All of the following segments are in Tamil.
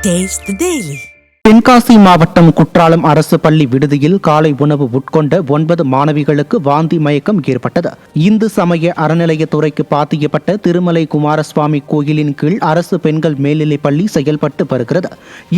Taste the Daily. தென்காசி மாவட்டம் குற்றாலம் அரசு பள்ளி விடுதியில் காலை உணவு உட்கொண்ட 9 மாணவிகளுக்கு வாந்தி மயக்கம் ஏற்பட்டது. இந்து சமய அறநிலையத்துறைக்கு பாத்தியப்பட்ட திருமலை குமாரசுவாமி கோயிலின் கீழ் அரசு பெண்கள் மேல்நிலைப் பள்ளி செயல்பட்டு வருகிறது.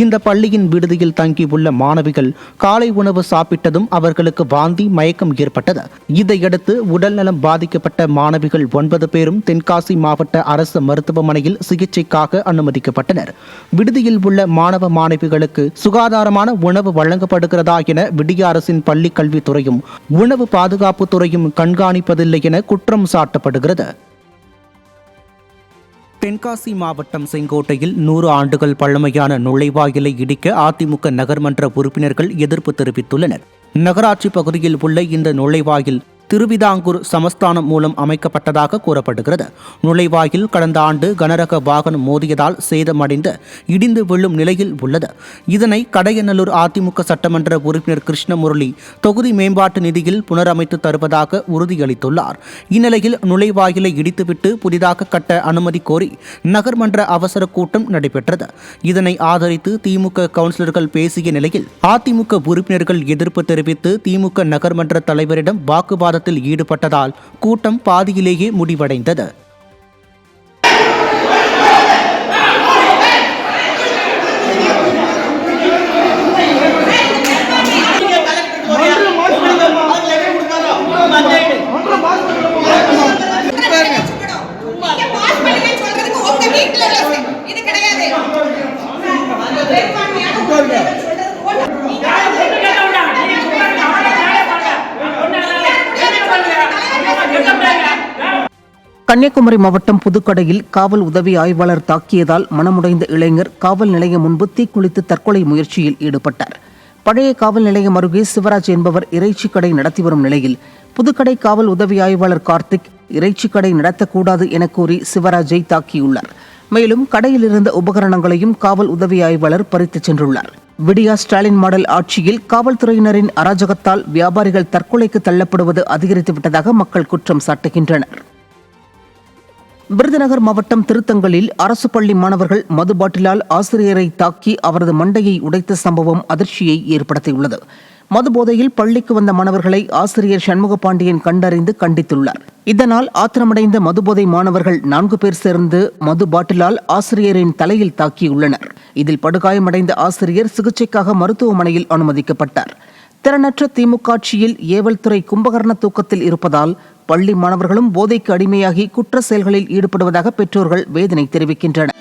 இந்த பள்ளியின் விடுதியில் தங்கியுள்ள மாணவிகள் காலை உணவு சாப்பிட்டதும் அவர்களுக்கு வாந்தி மயக்கம் ஏற்பட்டது. இதையடுத்து உடல்நலம் பாதிக்கப்பட்ட மாணவிகள் 9 பேரும் தென்காசி மாவட்ட அரசு மருத்துவமனையில் சிகிச்சைக்காக அனுமதிக்கப்பட்டனர். விடுதியில் உள்ள மாணவ மாணவிகளுக்கு சுகாதாரமான உணவு வழங்கப்படுகிறதா என விடிய அரசின் பள்ளி கல்வித்துறையும் உணவு பாதுகாப்புத்துறையும் கண்காணிப்பதில்லை என குற்றம் சாட்டப்படுகிறது. தென்காசி மாவட்டம் செங்கோட்டையில் 100 ஆண்டுகள் பழமையான நுழைவாயிலை இடிக்க அதிமுக நகர்மன்ற உறுப்பினர்கள் எதிர்ப்பு தெரிவித்துள்ளனர். நகராட்சி பகுதியில் உள்ள இந்த நுழைவாயில் திருவிதாங்கூர் சமஸ்தானம் மூலம் அமைக்கப்பட்டதாக கூறப்படுகிறது. நுழைவாயில் கடந்த ஆண்டு கனரக வாகனம் மோதியதால் சேதமடைந்து இடிந்து விழும் நிலையில் உள்ளது. இதனை கடையநல்லூர் அதிமுக சட்டமன்ற உறுப்பினர் கிருஷ்ணமுரளி தொகுதி மேம்பாட்டு நிதியில் புனரமைத்து தருவதாக உறுதியளித்துள்ளார். இந்நிலையில் நுழைவாயிலை இடித்துவிட்டு புதிதாக கட்ட அனுமதி கோரி நகர்மன்ற அவசர கூட்டம் நடைபெற்றது. இதனை ஆதரித்து திமுக கவுன்சிலர்கள் பேசிய நிலையில் அதிமுக உறுப்பினர்கள் எதிர்ப்பு தெரிவித்து திமுக நகர்மன்ற தலைவரிடம் வாக்குவாதம் ஈடுபட்டதால் கூட்டம் பாதியிலேயே முடிவடைந்தது. கன்னியாகுமரி மாவட்டம் புதுக்கடையில் காவல் உதவி ஆய்வாளர் தாக்கியதால் மனமுடைந்த இளைஞர் காவல் நிலையம் முன்பு தீக்குளித்து தற்கொலை முயற்சியில் ஈடுபட்டார். பழைய காவல் நிலையம் அருகே சிவராஜ் என்பவர் இறைச்சி கடை நடத்தி வரும் நிலையில் புதுக்கடை காவல் உதவி ஆய்வாளர் கார்த்திக் இறைச்சி கடை நடத்தக்கூடாது என கூறி சிவராஜை தாக்கியுள்ளார். மேலும் கடையில் இருந்த உபகரணங்களையும் காவல் உதவி ஆய்வாளர் பறித்துச் சென்றுள்ளார். விடியா ஸ்டாலின் மாடல் ஆட்சியில் காவல்துறையினரின் அராஜகத்தால் வியாபாரிகள் தற்கொலைக்கு தள்ளப்படுவது அதிகரித்துவிட்டதாக மக்கள் குற்றம் சாட்டுகின்றனர். விருதுநகர் மாவட்டம் திருத்தங்கலில் அரசு பள்ளி மாணவர்கள் மது பாட்டிலால் ஆசிரியரை தாக்கி அவரது மண்டையை உடைத்த சம்பவம் அதிர்ச்சியை ஏற்படுத்தியுள்ளது. மது போதையில் பள்ளிக்கு வந்த மாணவர்களை ஆசிரியர் சண்முகபாண்டியன் கண்டறிந்து கண்டித்துள்ளார். இதனால் ஆத்திரமடைந்த மதுபோதை மாணவர்கள் 4 பேர் சேர்ந்து மது பாட்டிலால் ஆசிரியரின் தலையில் தாக்கியுள்ளனர். இதில் படுகாயமடைந்த ஆசிரியர் சிகிச்சைக்காக மருத்துவமனையில் அனுமதிக்கப்பட்டார். திறனற்ற திமுக ஆட்சியில் ஏவல் துறை கும்பகர்ண தூக்கத்தில் இருப்பதால் பள்ளி மாணவர்களும் போதைக்கு அடிமையாகி குற்ற செயல்களில் ஈடுபடுவதாக பெற்றோர்கள் வேதனை தெரிவிக்கின்றனர்.